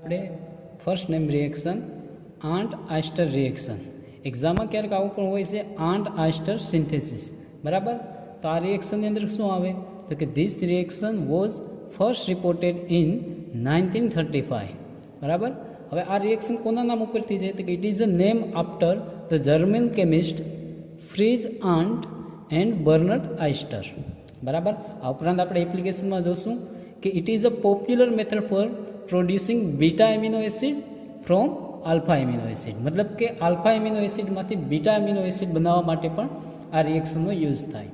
આપણે first name reaction Arndt Eistert reaction એક્ઝામમાં ક્યારેક આવું પણ હોય છે આન્ટ આસ્ટર સિન્થેસિસ બરાબર. તો આ રિએક્શનની અંદર શું આવે તો કે this reaction was first reported in 1935 બરાબર. હવે આ રિએક્શન કોના નામ ઉપરથી છે તો કે it is a name after the German chemist Fritz Arndt and Bernd Eistert બરાબર. આ ઉપરાંત આપણે એપ્લિકેશનમાં જોશું કે it is a popular method for producing beta amino acid from alpha amino acid, મતલબ કે આલ્ફા એમિનો એસિડમાંથી બીટા એમિનો એસિડ બનાવવા માટે પણ આ રિએક્શનનો યુઝ થાય.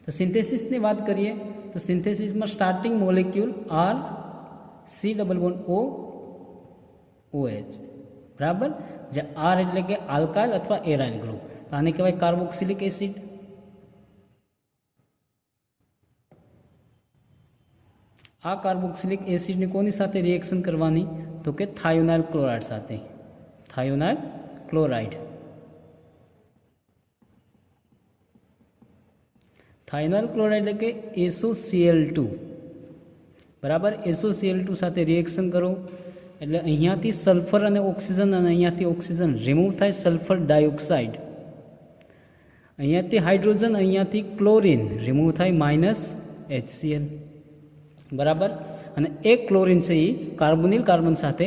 તો સિન્થેસિસની વાત કરીએ તો સિન્થેસિસમાં starting molecule are C+O OH બરાબર, જે આર એટલે કે આલ્કાઇલ અથવા એરાઇલ ગ્રુપ, તો આને કહેવાય કાર્બોક્સિલિક એસિડ. આ કાર્બોક્સિલિક એસિડની કોની સાથે રિએક્શન કરવાની તો કે થાયોનાઇલ ક્લોરાઇડ સાથે. થાયોનાઇલ ક્લોરાઇડ, થાયોનાઇલ ક્લોરાઇડ એટલે કે SOCl2 બરાબર. SOCl2 સાથે રિએક્શન કરો એટલે અહીંયાથી સલ્ફર અને ઓક્સિજન અને અહીંયાથી ઓક્સિજન રિમૂવ થાય, સલ્ફર ડાયોક્સાઇડ. અહીંયાથી હાઇડ્રોજન અહીંયાથી ક્લોરિન રિમૂવ થાય -HCl બરાબર. અને એક ક્લોરિન છે એ કાર્બોનિલ કાર્બન સાથે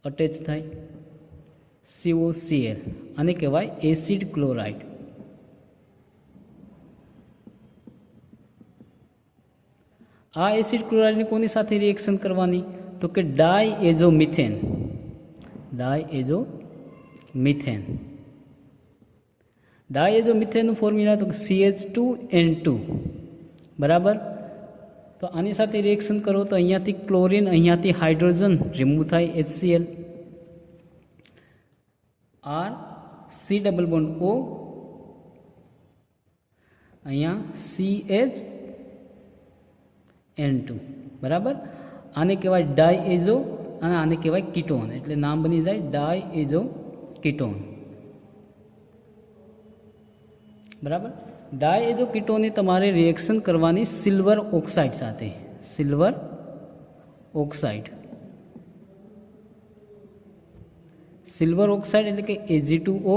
અટેચ થાય COCl, આને કહેવાય એસિડ ક્લોરાઇડ. આ એસિડ ક્લોરાઇડની કોની સાથે રિએક્શન કરવાની તો કે ડાયએઝોમિથેન. ડાયએઝોમિથેન, ડાયએઝોમિથેનનું ફોર્મ્યુલા તો CH2N2 બરાબર. તો આની સાથે રિએક્શન કરો તો અહીંયાથી ક્લોરિન અહીંયાથી હાઇડ્રોજન રિમૂવ થાય HCl, R C+O અહીંયા CHN2 બરાબર. આને કહેવાય ડાયએઝો અને આને કહેવાય કીટોન, એટલે નામ બની જાય ડાયએઝો કીટોન બરાબર. ડાયએઝો કીટોનની તમારે રિએક્શન કરવાની સિલ્વર ઓક્સાઇડ સાથે. સિલ્વર ઓક્સાઇડ, સિલ્વર ઓક્સાઇડ એટલે કે Ag2O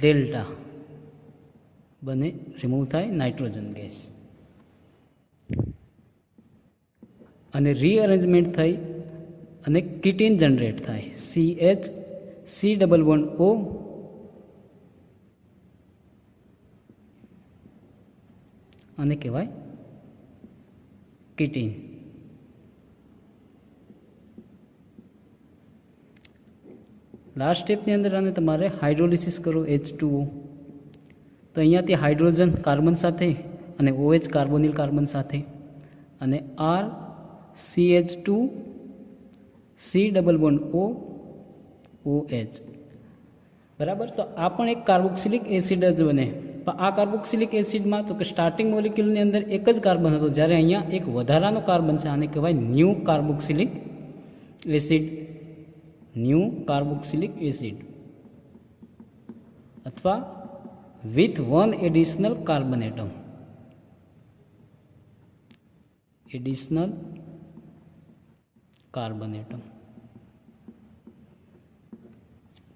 ડેલ્ટા બને, રિમૂવ થાય નાઇટ્રોજન ગેસ અને રીઅરેન્જમેન્ટ થઈ અને કીટીન જનરેટ થાય CH+O આને કહેવાય કીટીન. લાસ્ટ સ્ટેપની અંદર આને તમારે હાઇડ્રોલિસિસ કરો H2O, તો અહીંયાથી હાઇડ્રોજન કાર્બન સાથે અને OH કાર્બોનિલ કાર્બન સાથે અને R CH2 C+O OH બરાબર. તો આ પણ એક કાર્બોક્સિલિક એસિડ જ બને. પણ આ કાર્બોક્સિલિક એસિડમાં તો કે સ્ટાર્ટિંગ મોલિક્યુલની અંદર એક જ કાર્બન હતો, જ્યારે અહીંયા એક વધારાનો કાર્બન છે, આને કહેવાય new carboxylic acid. New carboxylic acid અથવા with 1 additional carbon atom. Additional carbon atom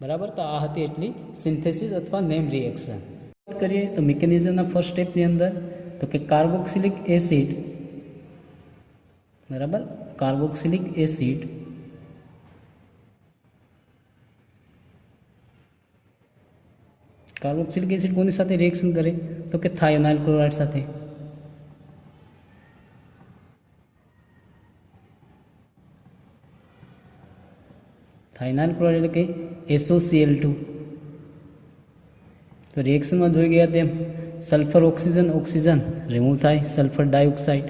બરાબર. તો આ હતી એટલી સિન્થેસિસ અથવા નેમ રિએક્શન. કરીએ તો મિકેનિઝમના ફર્સ્ટ સ્ટેપની અંદર તો કે કાર્બોક્સિલિક એસિડ બરાબર. કાર્બોક્સિલિક એસિડ કાર્બોક્સિલિક એસિડ કોની સાથે રિએક્શન કરે તો કે થાયોનાઇલ ક્લોરાઇડ સાથે. થાયોનાઇલ ક્લોરાઇડ એટલે કે SOCl2. તો રિએક્શનમાં જોઈ ગયા તેમ સલ્ફર ઓક્સિજન ઓક્સિજન રિમૂવ થાય, sulphur dioxide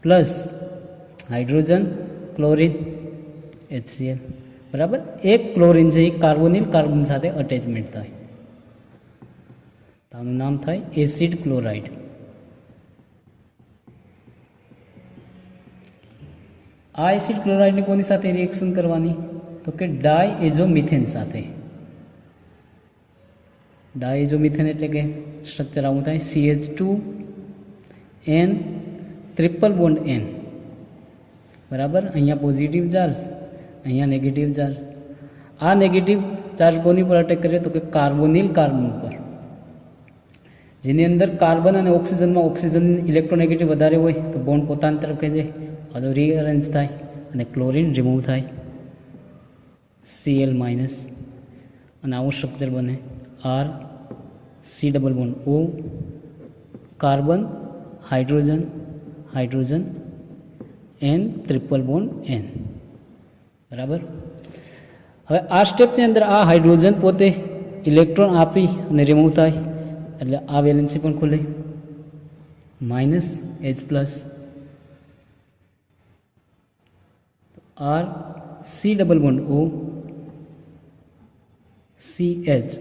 plus hydrogen chlorine HCl બરાબર. એક ક્લોરિન છે એ કાર્બોનિલ કાર્બન સાથે અટેચમેન્ટ થાય, તો આનું નામ થાય એસિડ ક્લોરાઇડ. આ એસિડ ક્લોરાઇડની કોની સાથે રિએક્શન કરવાની તો કે ડાયએઝોમિથેન સાથે. ડાયએઝોમિથેન એટલે કે સ્ટ્રક્ચર આવું થાય CH2N ટ્રિપલ બોન્ડ N बराबर। अहींया पॉजिटिव चार्ज, अहींया नेगेटिव चार्ज। आ नेगेटिव चार्ज कोनी पर अटेक करे तो कि कार्बोनिल कार्बन पर, जेनी अंदर कार्बन और ऑक्सीजन में ऑक्सीजन इलेक्ट्रोनेगेटिव वधारे होय तो बॉन्ड पोतानी तरफ खेंचे, आ तो रीअरेंज थाय अने क्लोरीन रिमूव थाय, Cl माइनस, અને આવું સ્ટ્રક્ચર બને R C double bond O, carbon hydrogen hydrogen N triple bond N, બરાબર। હવે આ સ્ટેપની અંદર આ હાઇડ્રોજન પોતે ઇલેક્ટ્રોન આપી અને રિમૂવ થાય એટલે આ વેલેન્સી પણ ખુલે, minus H plus R C double bond O CH,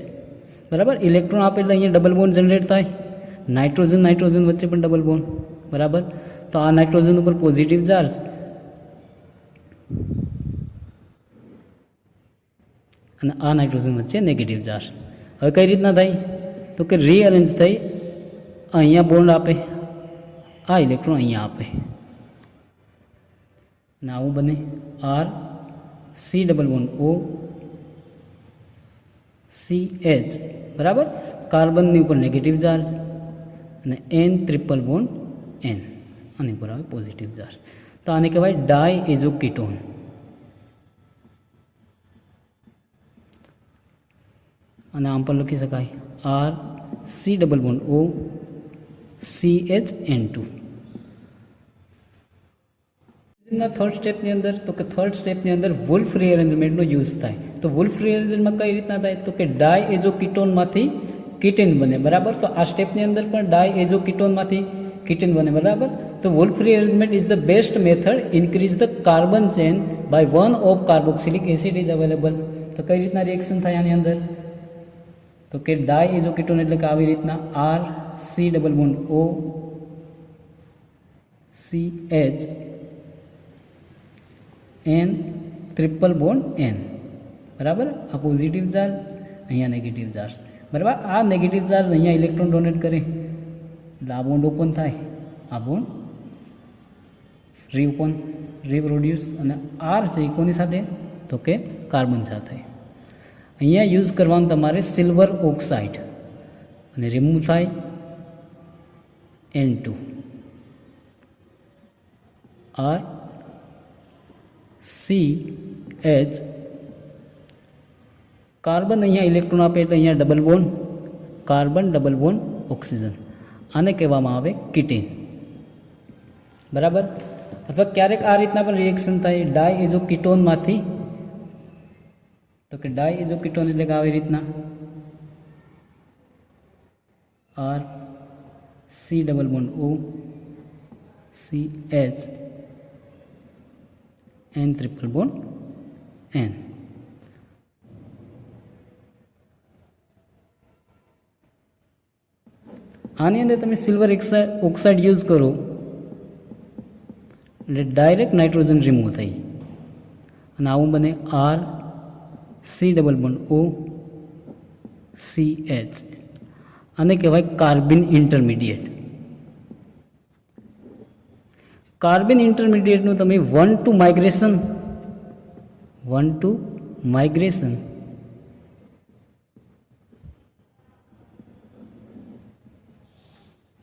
बराबर। इलेक्ट्रॉन आप એટલે અહીંયા ડબલ બોન્ડ જનરેટ થાય, નાઇટ્રોજન નાઇટ્રોજન વચ્ચે પણ ડબલ બોન્ડ, બરાબર। તો આ નાઇટ્રોજન ઉપર પોઝિટિવ ચાર્જ અને આ નાઇટ્રોજન વચ્ચે નેગેટિવ ચાર્જ। હવે કઈ રીતના થાય તો કે રીઅરેન્જ થઈ અહીંયા બોન્ડ આપે, આ ઇલેક્ટ્રોન અહીંયા આપે અને આવું બને R C double bond O CH, बराबर। कार्बन ऊपर नेगेटिव चार्ज અને N ट्रिपल बोन्ड N आने पर आवे पॉजिटिव चार्ज, तो आने कहेवाय डाई एजो कीटोन। અને આમ પણ લખી શકાય R C double bond O CHN2। Third स्टेपनी अंदर तो कि थर्ड स्टेपनी अंदर वुल्फ रीअरेंजमेंटनो यूज थाय। तो वुल्फ रीअरेंजमेंट कई रीतना थाय तो कि डाई एजो कीटोन मांथी कीटेन बने, बराबर। तो आ स्टेपनी अंदर पण डाई एजो कीटोन मांथी कीटेन बने, बराबर। तो wolf rearrangement is the best method increase the carbon chain by one of carboxylic acid is available. तो कई रीतना रिएक्शन थाय आनी अंदर तो कि डाई एजो कीटोन एटले के आवी रीतना R C double bond O CH N triple bond N, बराबर। आ पॉजिटिव चार्ज अहींया नेगेटिव चार्ज, बराबर। आ नेगेटिव चार्ज अहींया इलेक्ट्रॉन डोनेट करे એટલે આ બોન્ડ ઓપન થાય, આ બોન્ડ રીપ્રોડ્યુસ અને આર છે એ કોની સાથે તો કે કાર્બન સાથે। અહીંયા યુઝ કરવાનું તમારે સિલ્વર ઓક્સાઇડ અને રિમૂવ થાય N2 આર CH, कार्बन अहींया इलेक्ट्रॉन आपे એટલે અહીંયા double bond carbon double bond oxygen, આને કહેવામાં આવે કીટેન, બરાબર। અથવા ક્યારેક આ રીતના પણ રિએક્શન થાય ડાઈ એજો કીટોનમાંથી, તો કે ડાઈ એજો કીટોન એટલે કે આવી રીતના R C double bond O CH N triple bond N। आनी अंदर तमे सिल्वर ऑक्साइड यूज करो એટલે ડાયરેક્ટ નાઇટ્રોજન રિમૂવ થઈ અને આવું બને R C double bond O CH, આને કહેવાય કાર્બન ઇન્ટરમીડિયેટ। कार्बन इंटरमीडिएट नु तमे 1 to माइग्रेशन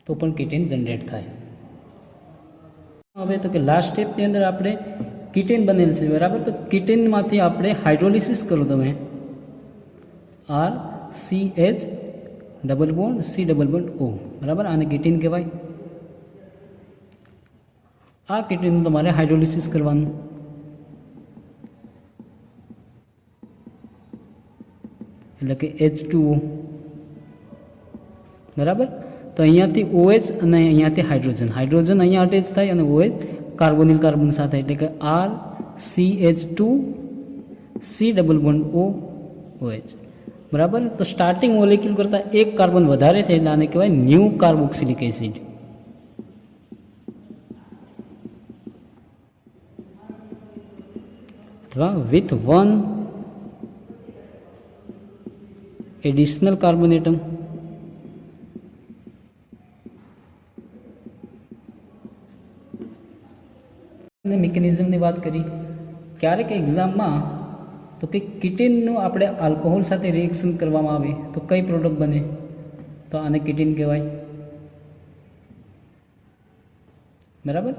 तो पण कीटेन जनरेट थाय। हवे तो कि लास्ट स्टेप ની અંદર આપણે कीटेन बनेल છે, बराबर। तो कीटेन मांथी આપણે हाइड्रोलिसिस करो तमे R CH double bond C double bond O, बराबर। आने कीटेन कहेवाय। आ कीटेन तमारे हाइड्रोलिसिस करवानुं, એટલે કે H2O, બરાબર। તો અહીંયાથી OH અને અહીંયાથી હાઇડ્રોજન, હાઇડ્રોજન અહીંયા અટેચ થાય અને OH કાર્બોનિલ કાર્બન સાથે, એટલે કે R CH2 C double bond O OH, બરાબર। તો સ્ટાર્ટિંગ મોલેક્યુલ કરતાં એક કાર્બન વધારે છે એટલે આને કહેવાય new carboxylic acid. with one additional carbon atom, મિકેનિઝમની વાત કરી, ક્યારેક એક્ઝામમાં તો કે કિટીનનું આપણે આલ્કોહોલ સાથે રિએક્શન કરવામાં આવે તો કઈ પ્રોડક્ટ બને? તો આને કિટીન કહેવાય, બરાબર.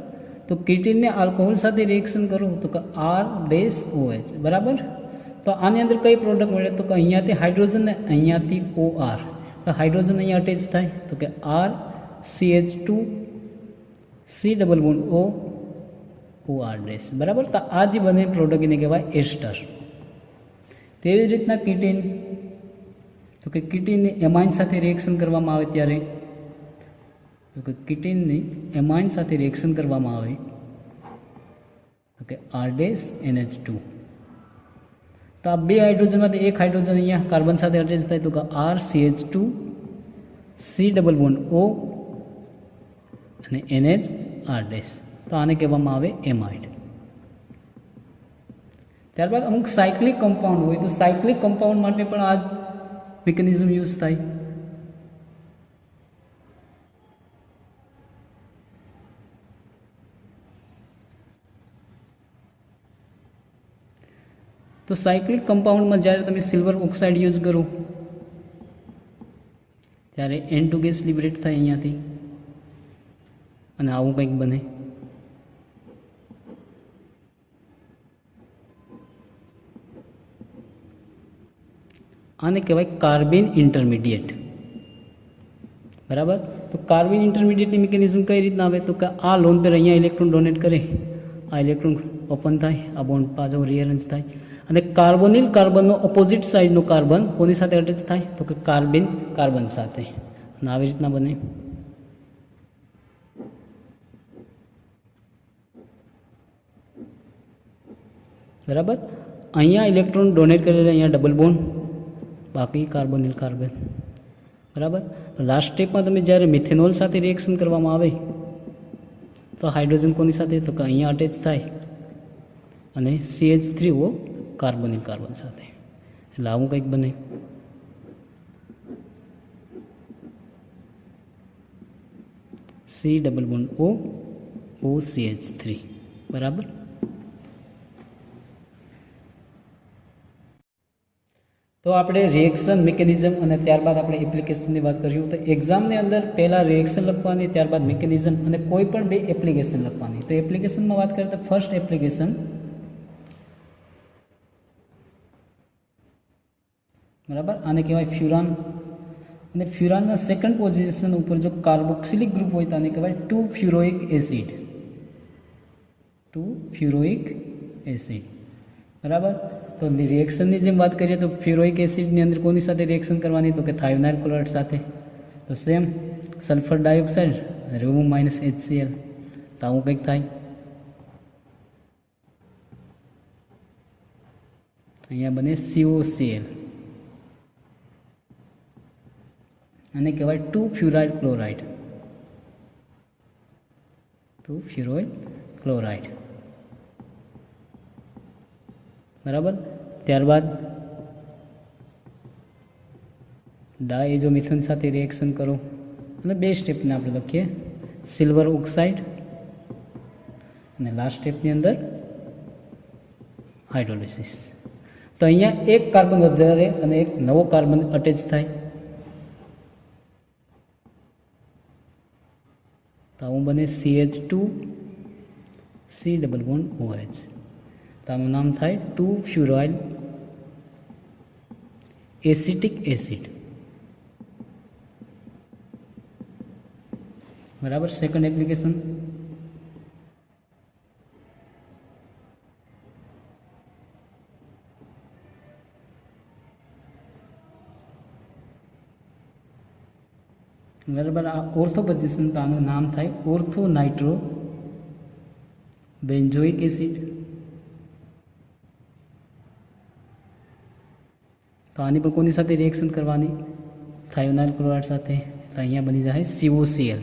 તો કિટીનને આલ્કોહોલ સાથે રિએક્શન કરું તો કે R-OH, બરાબર. તો આની અંદર કઈ પ્રોડક્ટ મળે? તો કે અહીંયાથી હાઇડ્રોજન ને અહીંયાથી OR, તો હાઇડ્રોજન અહીંયા અટેચ થાય તો કે RCH2 C double bond OR dash, બરાબર. તો આ જે બને પ્રોડક્ટ એને કહેવાય એસ્ટર. તેવી જ રીતના કિટીન, તો કે કિટીનની એમાઇન સાથે રિએક્શન કરવામાં આવે ત્યારે, તો કે કિટીનની એમાઇન સાથે રિએક્શન કરવામાં આવે તો કે R-NH2. તો આ બે હાઇડ્રોજનમાંથી એક હાઇડ્રોજન અહીંયા કાર્બન સાથે અટેચ થાય તો કે RCH2 C double bond O અને NH R-. તો આને કહેવામાં આવે એમાઇડ. ત્યારબાદ અમુક સાયક્લિક કમ્પાઉન્ડ હોય તો સાયક્લિક કમ્પાઉન્ડ માટે પણ આ મિકેનિઝમ યુઝ થાય. તો સાયક્લિક કમ્પાઉન્ડમાં જ્યારે તમે સિલ્વર ઓક્સાઇડ યુઝ કરો ત્યારે N2 ગેસ લિબરેટ થાય અહીંયાથી અને આવું કંઈક બને. આને કહેવાય કાર્બિન ઇન્ટરમીડિયેટ, બરાબર. તો કાર્બિન ઇન્ટરમીડિયેટની મિકેનિઝમ કઈ રીતના આવે? તો કે આ લોન પર અહીંયા ઇલેક્ટ્રોન ડોનેટ કરે, આ ઇલેક્ટ્રોન ઓપન થાય, આ બોન્ડ પાછો રીઅરેન્જ થાય અને કાર્બોનિલ કાર્બનનો ઓપોઝિટ સાઇડનો કાર્બન કોની સાથે અટેચ થાય? તો કે કાર્બિન કાર્બન સાથે, અને આવી રીતના બને. બરાબર. અહીંયા ઇલેક્ટ્રોન ડોનેટ કરેલા, અહીંયા ડબલ બોન્ડ, બાકી કાર્બોનિલ કાર્બન, બરાબર. લાસ્ટ સ્ટેપમાં તમે જ્યારે મિથેનોલ સાથે રિએક્શન કરવામાં આવે તો હાઇડ્રોજન કોની સાથે? તો કે અહીંયા અટેચ થાય અને CH3O કાર્બોનિલ કાર્બન સાથે, એટલે આવું કંઈક બને. C ડબલ બોન્ડ OCH3, બરાબર. તો આપણે રિએક્શન મિકેનિઝમ અને ત્યારબાદ આપણે એપ્લિકેશનની વાત કર્યું. તો એક્ઝામની અંદર પહેલાં રિએક્શન લખવાની, ત્યારબાદ મિકેનિઝમ અને કોઈ પણ બે એપ્લિકેશન લખવાની. તો એપ્લિકેશનમાં વાત કરીએ તો ફર્સ્ટ એપ્લિકેશન, બરાબર, આને કહેવાય ફ્યુરાન. અને ફ્યુરાનના સેકન્ડ પોઝિશન ઉપર જો કાર્બોક્સિલિક ગ્રુપ હોય તો આને કહેવાય 2-ફ્યુરોઇક એસિડ, 2-ફ્યુરોઇક એસિડ, બરાબર. તો રિએક્શનની જેમ વાત કરીએ તો ફ્યુરોઇક એસિડની અંદર કોની સાથે રિએક્શન કરવાની? તો કે થાયોનાઇલ ક્લોરાઇડ સાથે. તો સેમ સલ્ફર ડાયોક્સાઇડ -HCl, તો આવું કંઈક થાય. અહીંયા બને COCl, આને કહેવાય 2-ફ્યુરાઇલ ક્લોરાઇડ, 2-ફ્યુરાઇલ ક્લોરાઇડ, બરાબર. ત્યારબાદ ડાયઝોમિથેન સાથે રિએક્શન કરો અને બે સ્ટેપને આપણે લખીએ, સિલ્વર ઓક્સાઇડ અને લાસ્ટ સ્ટેપની અંદર હાઇડ્રોલિસિસ. તો અહીંયા એક કાર્બન વધારે અને એક નવો કાર્બન અટેચ થાય, તો આવું બને CH2 C double bond OH. તો આનું નામ થાય 2-ફ્યુરાઇલ એસિટિક એસિડ, બરાબર. સેકન્ડ એપ્લિકેશન, બરાબર. આ ઓર્થો પોઝિશન, તો આનું નામ થાય ઓર્થો નાઇટ્રો બેન્ઝોઇક એસિડ. તો આની પણ કોની સાથે રિએક્શન કરવાની? થાયોનાઇલ ક્લોરાઇડ સાથે. તો અહીંયા બની જાય COCl,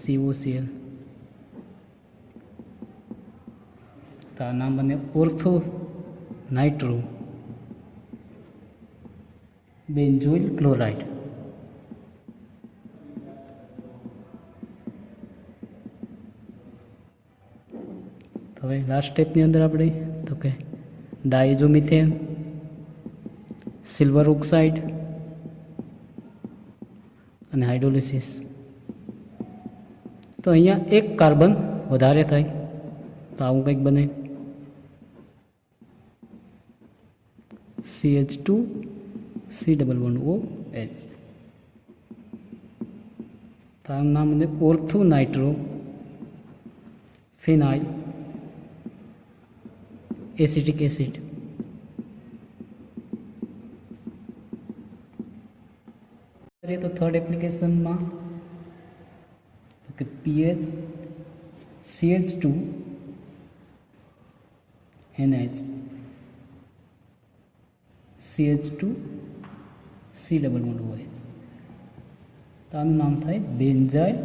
COCl. તો આ નામ બને ઓર્થો નાઇટ્રો બેન્ઝોઇલ ક્લોરાઇડ. હવે લાસ્ટ સ્ટેપની અંદર આપણે તો કે ડાયઝોમિથેન, સિલ્વર ઓક્સાઇડ અને હાઇડ્રોલિસિસ. તો અહીંયા એક કાર્બન વધારે થાય તો આવું કંઈક બને. CH2 C11OH. તો આનું નામ છે ઓર્થો નાઇટ્રો ફિનાઇલ એસિટિક એસિડ. તો થર્ડ એપ્લિકેશનમાં તો કે pH CH2 NH CH2 C11OH. તો આનું નામ થાય બેન્ઝાઇલ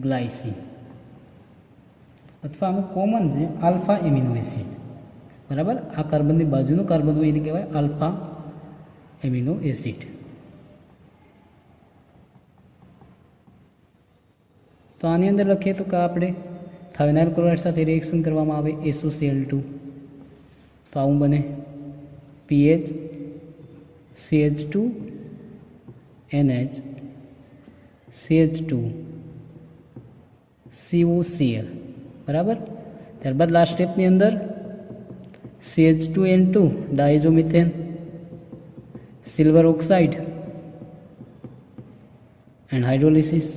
ગ્લાયસીન, અથવા આનું કોમન છે આલ્ફા એમિનો એસિડ. બરાબર, આ કાર્બનની બાજુનું કાર્બન હોય એને કહેવાય આલ્ફા એમિનો એસિડ. તો આની અંદર લખીએ તો કે આપણે થાયોનાઇલ ક્લોરાઇડ સાથે રિએક્શન કરવામાં આવે SOCl2. તો આવું બને pH CH2 NH CH2 COCl. બરાબર, ત્યારબાદ લાસ્ટ સ્ટેપની અંદર CH2N2 diazomethane, silver oxide and hydrolysis.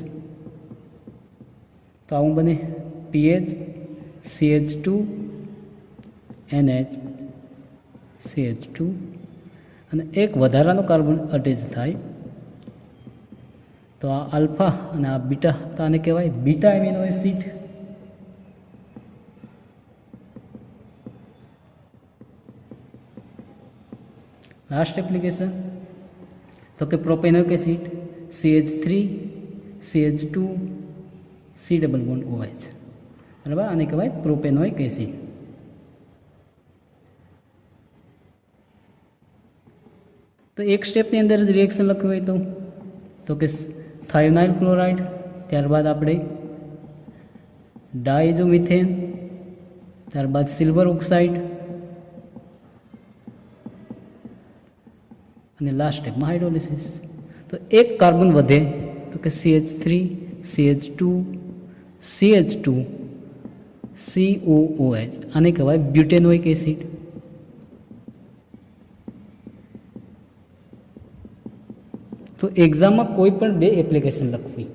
તો આવું બને pH CH2 NH CH2 અને એક વધારાનો કાર્બન અટેચ થાય તો આ આલ્ફા અને આ બીટા, તો આને કહેવાય beta amino acid. Last application તો કે propanoic acid CH3 CH2 C11OH. બરાબર, આને કહેવાય પ્રોપેનોઇક એસિડ. તો એક સ્ટેપની અંદર જ રિએક્શન લખ્યું હોય તો કે થાયોનાઇલ ક્લોરાઇડ, ત્યારબાદ આપણે ડાયઝોમિથેન, ત્યારબાદ સિલ્વર ઓક્સાઇડ અને લાસ્ટ સ્ટેપમાં હાઇડ્રોલિસિસ. તો એક કાર્બન વધે તો કે CH3 CH2 CH2 COOH. આને કહેવાય બ્યુટેનોઇક એસિડ. તો એક્ઝામમાં કોઈ પણ બે એપ્લિકેશન લખવી